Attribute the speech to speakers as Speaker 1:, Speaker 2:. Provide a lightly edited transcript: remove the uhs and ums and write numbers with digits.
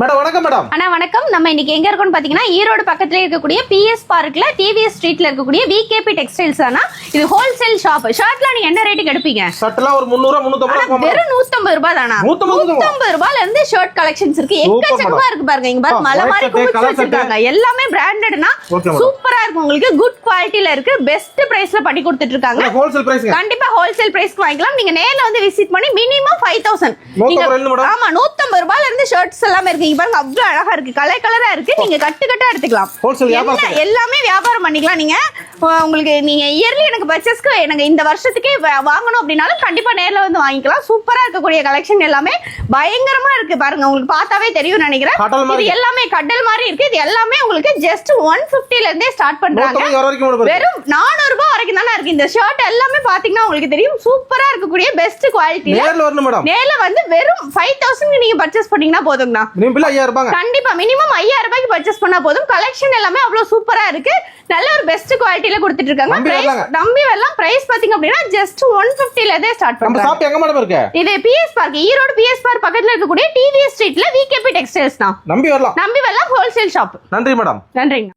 Speaker 1: Madam வணக்கம் madam.
Speaker 2: அண்ணா வணக்கம். நம்ம இன்னைக்கு எங்க இருக்கோம்னு பாத்தீங்கன்னா ஈரோடு பக்கத்துல இருக்கக்கூடிய பிஎஸ் பார்க்ல டிவிஎஸ் ஸ்ட்ரீட்ல இருக்கக்கூடிய விகேபி டெக்ஸ்டைல்ஸ் தானா. இது ஹோல்சேல் ஷாப். ஷர்ட்லாம் நீங்க என்ன ரேட்டுக்கு எடுப்பீங்க?
Speaker 1: ஷர்ட்லாம் ஒரு 300 350
Speaker 2: வெறும் 150 ரூபாய் தானா? 150 ரூபாயில இருந்து ஷர்ட் கலெக்ஷன்ஸ் இருக்கு. எக்கச்சக்கமா இருக்கு பாருங்க. இங்க பாருங்க மலை மாதிரி குமிச்சு வச்சிருக்காங்க. எல்லாமே பிராண்டட்னா சூப்பரா இருக்கு. உங்களுக்கு குட் குவாலிட்டில இருக்கு. பெஸ்ட் பிரைஸ்ல பண்ணி கொடுத்துட்டு இருக்காங்க.
Speaker 1: ஹோல்சேல் பிரைஸ்
Speaker 2: கண்டிப்பா ஹோல்சேல் பிரைஸ்க்கு வாங்கிக்கலாம். நீங்க நேர்ல வந்து விசிட் பண்ணி மினிமம் 5000 நீங்க ஆமா 150 ரூபாயில இருந்து ஷர்ட்ஸ் எல்லாம் இருக்கு. இங்க பாருங்க அவ்வளவு அழகா இருக்கு. கலர் கலரா இருக்கு. நீங்க கட்டு கட்டா எடுத்துக்கலாம். எல்லாமே வியாபாரம் பண்ணிக்கலாம். நீங்க உங்களுக்கு நீங்க இயர்லி எனக்கு பர்ச்சேஸ்க்கு எனக்கு இந்த வருஷத்துக்கே வாங்கணும் அப்படின்னாலும் கண்டிப்பா நேர்ல வந்து வாங்கிக்கலாம். சூப்பரா இருக்கக்கூடிய கலெக்ஷன் எல்லாமே பயங்கரமா இருக்கு. பாருங்க உங்களுக்கு பார்த்தாவே தெரியும் நினைக்கிறேன். இது எல்லாமே கடல் மாதிரி இருக்கு. இது எல்லாமே உங்களுக்கு ஜஸ்ட் 150ல இருந்தே ஸ்டார்ட் பண்றாங்க. வெறும் 400 ரூபாய் வரைக்கும் தானே இருக்கு. இந்த ஷர்ட் எல்லாமே பாத்தீங்கன்னா உங்களுக்கு தெரியும் சூப்பரா இருக்கக்கூடிய பெஸ்ட் குவாலிட்டி. நேர்ல வந்து வெறும் 5000 நீங்க பர்ச்சேஸ் பண்ணீங்கன்னா போதுங்கண்ணா. கண்டிப்பா மினிமம் 5000 ரூபாய்க்கு பர்ச்சேஸ் பண்ணா போதும். கலெக்ஷன் எல்லாமே அவ்வளவு சூப்பரா இருக்கு. நல்ல ஒரு பெஸ்ட் குவாலிட்டில கொடுத்துட்டு இருக்காங்க. நம்பி வரலாம். பிரைஸ் பாத்தீங்க அப்படின்னா ஜஸ்ட் 150ல இருந்தே ஸ்டார்ட் பண்றாங்க.
Speaker 1: ஷாப் எங்க மேடம் இருக்கு?
Speaker 2: இது PS park, Erode PS park பக்கத்துல இருக்கக்கூடிய டிவிஎஸ் ஸ்ட்ரீட்ல விகேபி டெக்ஸ்டைல்ஸ் தான்.
Speaker 1: நம்பி வரலாம்.
Speaker 2: Wholesale shop.
Speaker 1: நன்றி மேடம்.
Speaker 2: நன்றிங்க.